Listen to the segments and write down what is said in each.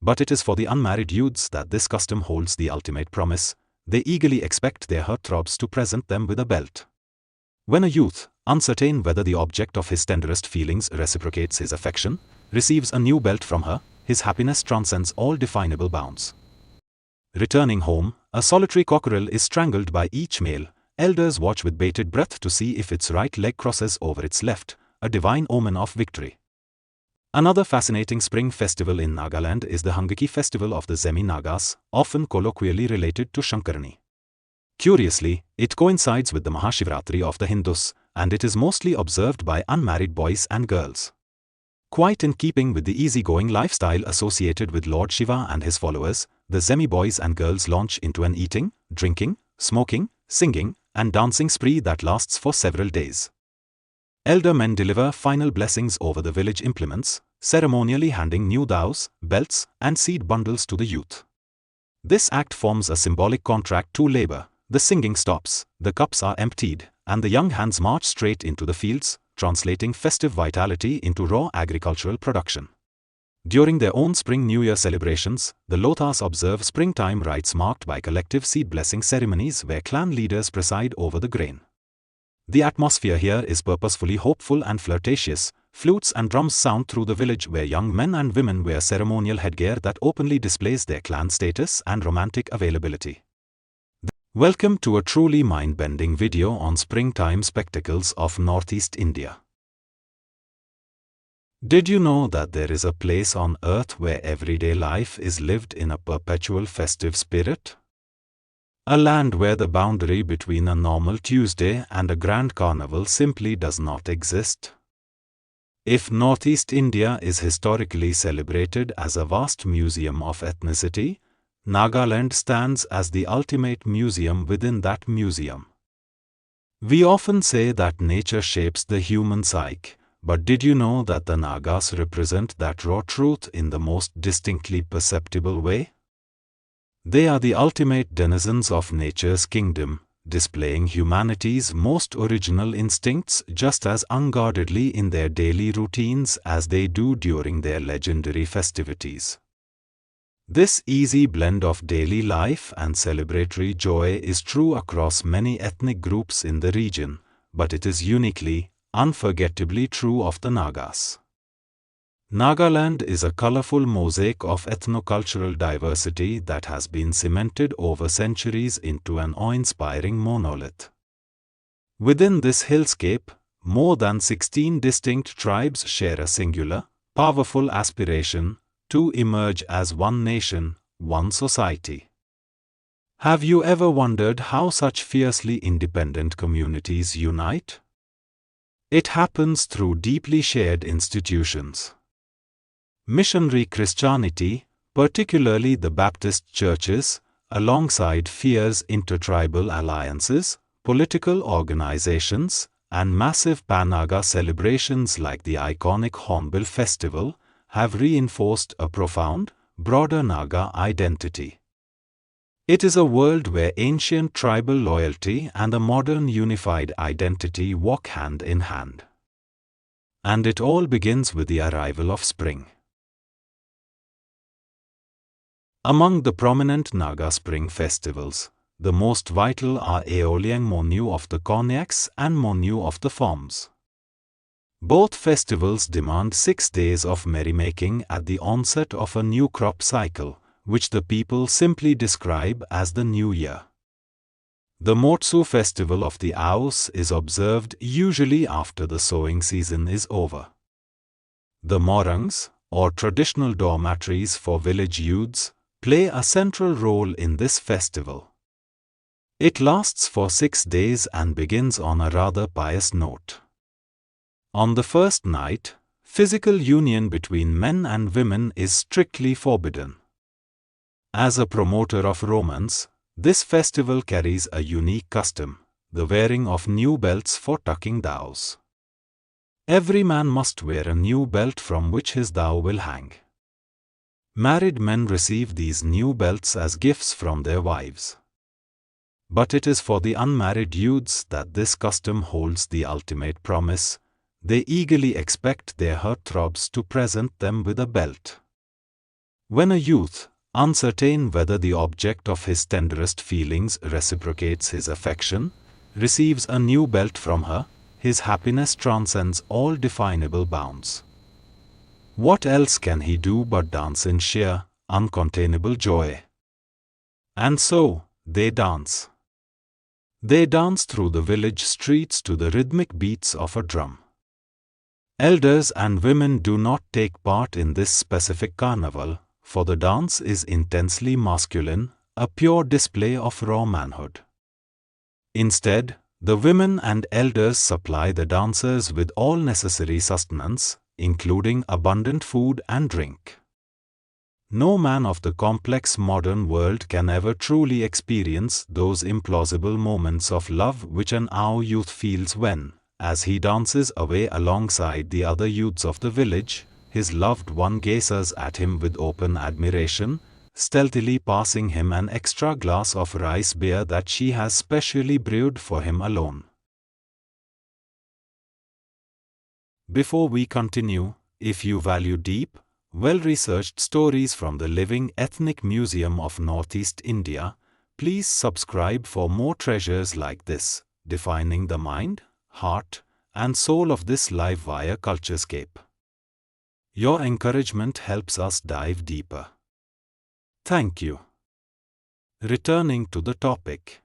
But it is for the unmarried youths that this custom holds the ultimate promise. They eagerly expect their heartthrobs to present them with a belt. When a youth, uncertain whether the object of his tenderest feelings reciprocates his affection, receives a new belt from her, his happiness transcends all definable bounds. Returning home, a solitary cockerel is strangled by each male. Elders watch with bated breath to see if its right leg crosses over its left, a divine omen of victory. Another fascinating spring festival in Nagaland is the Angami festival of the Angami Nagas, often colloquially related to Sekrenyi. Curiously, it coincides with the Mahashivratri of the Hindus, and it is mostly observed by unmarried boys and girls. Quite in keeping with the easygoing lifestyle associated with Lord Shiva and his followers, the Angami boys and girls launch into an eating, drinking, smoking, singing, and dancing spree that lasts for several days. Elder men deliver final blessings over the village implements, ceremonially handing new dows, belts, and seed bundles to the youth. This act forms a symbolic contract to labor. The singing stops, the cups are emptied, and the young hands march straight into the fields, translating festive vitality into raw agricultural production. During their own Spring New Year celebrations, the Lothas observe springtime rites marked by collective seed blessing ceremonies where clan leaders preside over the grain. The atmosphere here is purposefully hopeful and flirtatious. Flutes and drums sound through the village where young men and women wear ceremonial headgear that openly displays their clan status and romantic availability. Welcome to a truly mind-bending video on springtime spectacles of Northeast India. Did you know that there is a place on earth where everyday life is lived in a perpetual festive spirit? A land where the boundary between a normal Tuesday and a grand carnival simply does not exist. If Northeast India is historically celebrated as a vast museum of ethnicity, Nagaland stands as the ultimate museum within that museum. We often say that nature shapes the human psyche, but did you know that the Nagas represent that raw truth in the most distinctly perceptible way? They are the ultimate denizens of nature's kingdom, displaying humanity's most original instincts just as unguardedly in their daily routines as they do during their legendary festivities. This easy blend of daily life and celebratory joy is true across many ethnic groups in the region, but it is uniquely, unforgettably true of the Nagas. Nagaland is a colorful mosaic of ethnocultural diversity that has been cemented over centuries into an awe-inspiring monolith. Within this hillscape, more than 16 distinct tribes share a singular, powerful aspiration to emerge as one nation, one society. Have you ever wondered how such fiercely independent communities unite? It happens through deeply shared institutions. Missionary Christianity, particularly the Baptist churches, alongside fierce intertribal alliances, political organizations, and massive Pan-Naga celebrations like the iconic Hornbill Festival, have reinforced a profound, broader Naga identity. It is a world where ancient tribal loyalty and a modern unified identity walk hand in hand. And it all begins with the arrival of spring. Among the prominent Naga spring festivals, the most vital are Ao Nagas of the Cognacs and Moatsu of the Forms. Both festivals demand 6 days of merrymaking at the onset of a new crop cycle, which the people simply describe as the New Year. The Moatsu festival of the Aos is observed usually after the sowing season is over. The morangs, or traditional dormitories for village youths, play a central role in this festival. It lasts for 6 days and begins on a rather pious note. On the first night, physical union between men and women is strictly forbidden. As a promoter of romance, this festival carries a unique custom, the wearing of new belts for tucking dows. Every man must wear a new belt from which his dow will hang. Married men receive these new belts as gifts from their wives. But it is for the unmarried youths that this custom holds the ultimate promise. They eagerly expect their heartthrobs to present them with a belt. When a youth, uncertain whether the object of his tenderest feelings reciprocates his affection, receives a new belt from her, his happiness transcends all definable bounds. What else can he do but dance in sheer, uncontainable joy? And so, they dance. They dance through the village streets to the rhythmic beats of a drum. Elders and women do not take part in this specific carnival, for the dance is intensely masculine, a pure display of raw manhood. Instead, the women and elders supply the dancers with all necessary sustenance, including abundant food and drink. No man of the complex modern world can ever truly experience those implausible moments of love which an Ao youth feels when, as he dances away alongside the other youths of the village, his loved one gazes at him with open admiration, stealthily passing him an extra glass of rice beer that she has specially brewed for him alone. Before we continue, if you value deep, well-researched stories from the Living Ethnic Museum of Northeast India, please subscribe for more treasures like this, defining the mind, heart, and soul of this live wire culturescape. Your encouragement helps us dive deeper. Thank you. Returning to the topic.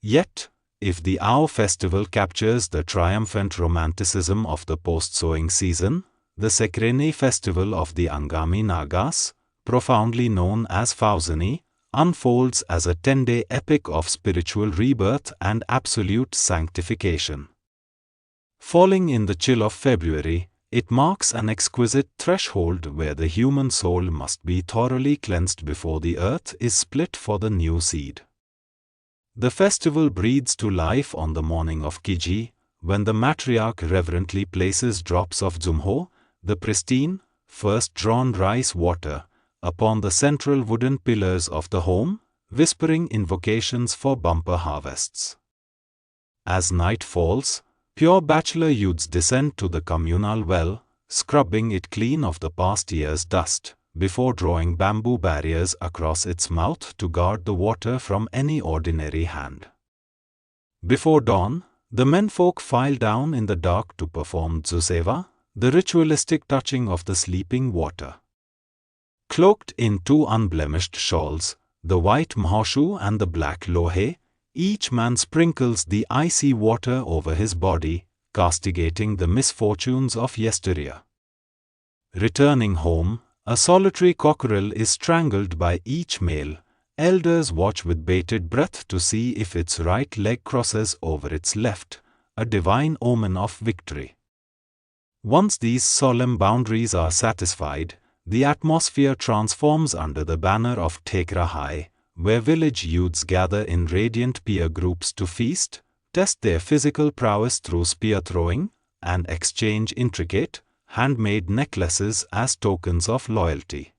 Yet, if the Ao festival captures the triumphant romanticism of the post-sowing season, the Sekrenyi festival of the Angami Nagas, profoundly known as Fauzani, unfolds as a 10-day epic of spiritual rebirth and absolute sanctification. Falling in the chill of February, it marks an exquisite threshold where the human soul must be thoroughly cleansed before the earth is split for the new seed. The festival breathes to life on the morning of Kiji, when the matriarch reverently places drops of Dzumho, the pristine, first-drawn rice water, upon the central wooden pillars of the home, whispering invocations for bumper harvests. As night falls, pure bachelor youths descend to the communal well, scrubbing it clean of the past year's dust, before drawing bamboo barriers across its mouth to guard the water from any ordinary hand. Before dawn, the menfolk file down in the dark to perform Dzuseva, the ritualistic touching of the sleeping water. Cloaked in two unblemished shawls, the white mahoshu and the black lohe, each man sprinkles the icy water over his body, castigating the misfortunes of yesteryear. Returning home, a solitary cockerel is strangled by each male. Elders watch with bated breath to see if its right leg crosses over its left, a divine omen of victory. Once these solemn boundaries are satisfied, the atmosphere transforms under the banner of Thekra High, where village youths gather in radiant peer groups to feast, test their physical prowess through spear throwing, and exchange intricate, handmade necklaces as tokens of loyalty.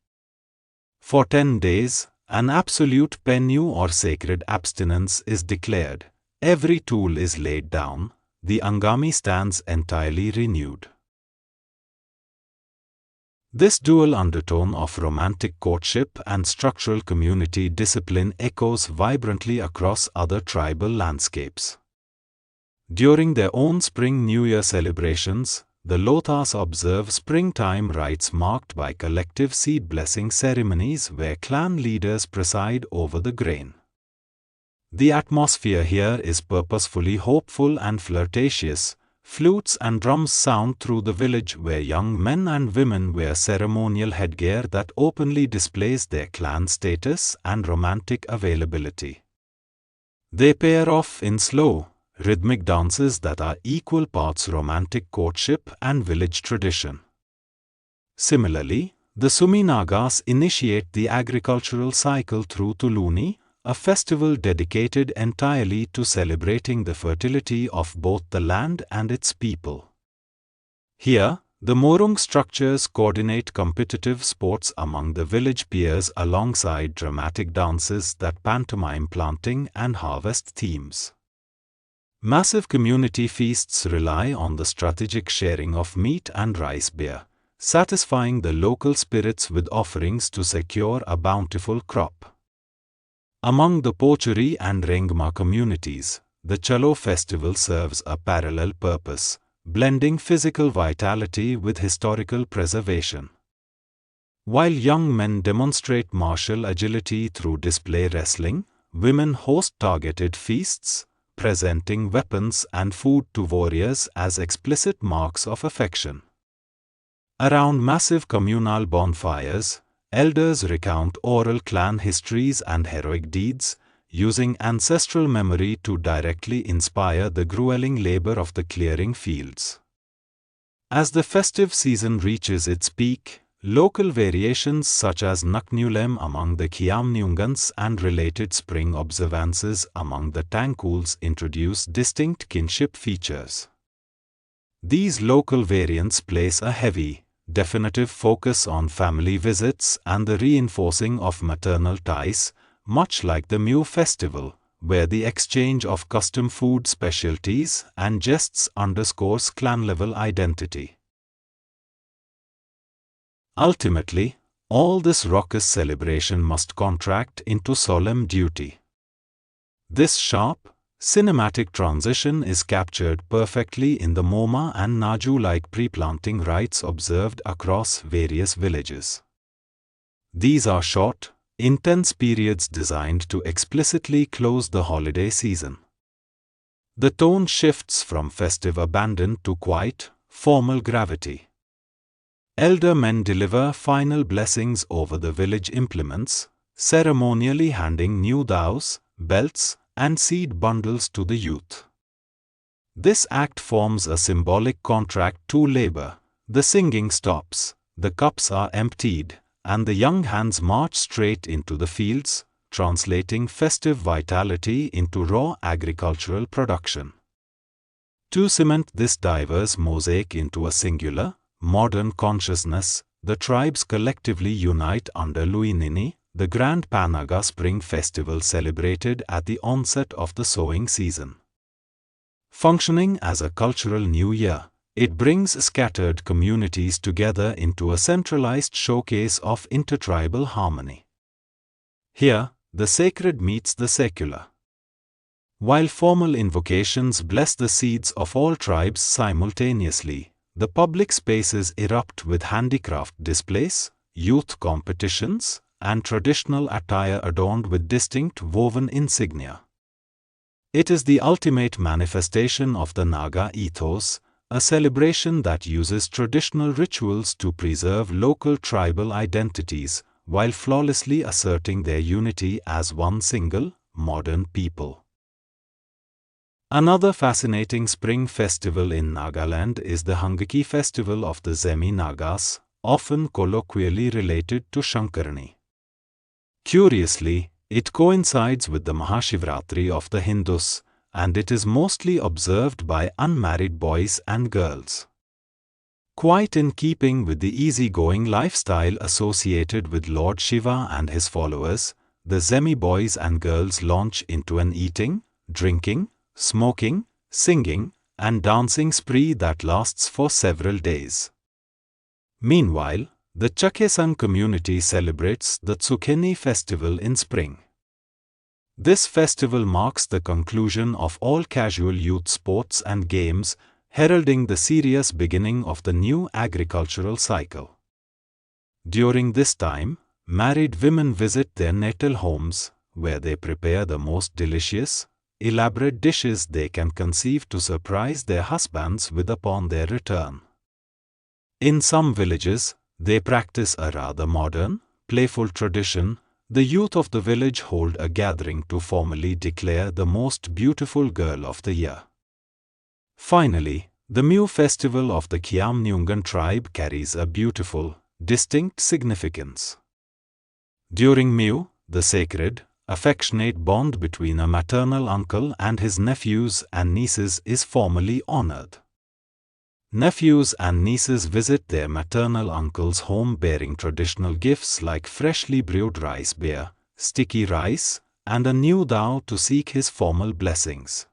For 10 days, an absolute penyu or sacred abstinence is declared. Every tool is laid down, the Angami stands entirely renewed. This dual undertone of romantic courtship and structural community discipline echoes vibrantly across other tribal landscapes. During their own Spring New Year celebrations, the Lothas observe springtime rites marked by collective seed blessing ceremonies where clan leaders preside over the grain. The atmosphere here is purposefully hopeful and flirtatious. Flutes and drums sound through the village where young men and women wear ceremonial headgear that openly displays their clan status and romantic availability. They pair off in slow, rhythmic dances that are equal parts romantic courtship and village tradition. Similarly, the Sumi Nagas initiate the agricultural cycle through Tuluni, a festival dedicated entirely to celebrating the fertility of both the land and its people. Here, the Morung structures coordinate competitive sports among the village peers alongside dramatic dances that pantomime planting and harvest themes. Massive community feasts rely on the strategic sharing of meat and rice beer, satisfying the local spirits with offerings to secure a bountiful crop. Among the Pochuri and Rengma communities, the Chalo festival serves a parallel purpose, blending physical vitality with historical preservation. While young men demonstrate martial agility through display wrestling, women host targeted feasts, presenting weapons and food to warriors as explicit marks of affection. Around massive communal bonfires, elders recount oral clan histories and heroic deeds, using ancestral memory to directly inspire the grueling labor of the clearing fields. As the festive season reaches its peak, local variations such as Naknulem among the Kiamniungans and related spring observances among the Tangkuls introduce distinct kinship features. These local variants place a heavy, definitive focus on family visits and the reinforcing of maternal ties, much like the Mu festival, where the exchange of custom food specialties and jests underscores clan-level identity. Ultimately, all this raucous celebration must contract into solemn duty. This sharp, cinematic transition is captured perfectly in the Moma and Nazu-like pre-planting rites observed across various villages. These are short, intense periods designed to explicitly close the holiday season. The tone shifts from festive abandon to quiet, formal gravity. Elder men deliver final blessings over the village implements, ceremonially handing new daos, belts, and seed bundles to the youth. This act forms a symbolic contract to labor. The singing stops, the cups are emptied, and the young hands march straight into the fields, translating festive vitality into raw agricultural production. To cement this diverse mosaic into a singular, modern consciousness, the tribes collectively unite under Lui-Ngai-Ni, the grand Pan-Naga spring festival celebrated at the onset of the sowing season. Functioning as a cultural new year, it brings scattered communities together into a centralized showcase of intertribal harmony. Here, the sacred meets the secular. While formal invocations bless the seeds of all tribes simultaneously, the public spaces erupt with handicraft displays, youth competitions, and traditional attire adorned with distinct woven insignia. It is the ultimate manifestation of the Naga ethos, a celebration that uses traditional rituals to preserve local tribal identities while flawlessly asserting their unity as one single, modern people. Another fascinating spring festival in Nagaland is the Angami festival of the Angami Nagas, often colloquially related to Sekrenyi. Curiously, it coincides with the Mahashivratri of the Hindus, and it is mostly observed by unmarried boys and girls. Quite in keeping with the easygoing lifestyle associated with Lord Shiva and his followers, the Angami boys and girls launch into an eating, drinking, smoking, singing, and dancing spree that lasts for several days. Meanwhile, the Chakesan community celebrates the Sekrenyi festival in spring. This festival marks the conclusion of all casual youth sports and games, heralding the serious beginning of the new agricultural cycle. During this time, married women visit their natal homes, where they prepare the most delicious, elaborate dishes they can conceive to surprise their husbands with upon their return. In some villages, they practice a rather modern, playful tradition. The youth of the village hold a gathering to formally declare the most beautiful girl of the year. Finally, the Mu festival of the Kiamniungan tribe carries a beautiful, distinct significance. During Mu, the sacred, affectionate bond between a maternal uncle and his nephews and nieces is formally honored. Nephews and nieces visit their maternal uncle's home bearing traditional gifts like freshly brewed rice beer, sticky rice, and a new dao to seek his formal blessings.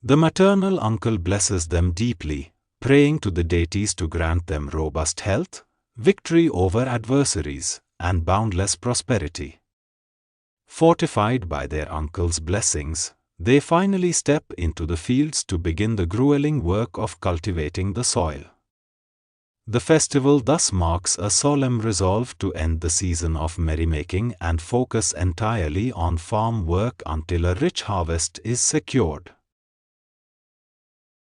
The maternal uncle blesses them deeply, praying to the deities to grant them robust health, victory over adversaries, and boundless prosperity. Fortified by their uncle's blessings, they finally step into the fields to begin the grueling work of cultivating the soil. The festival thus marks a solemn resolve to end the season of merrymaking and focus entirely on farm work until a rich harvest is secured.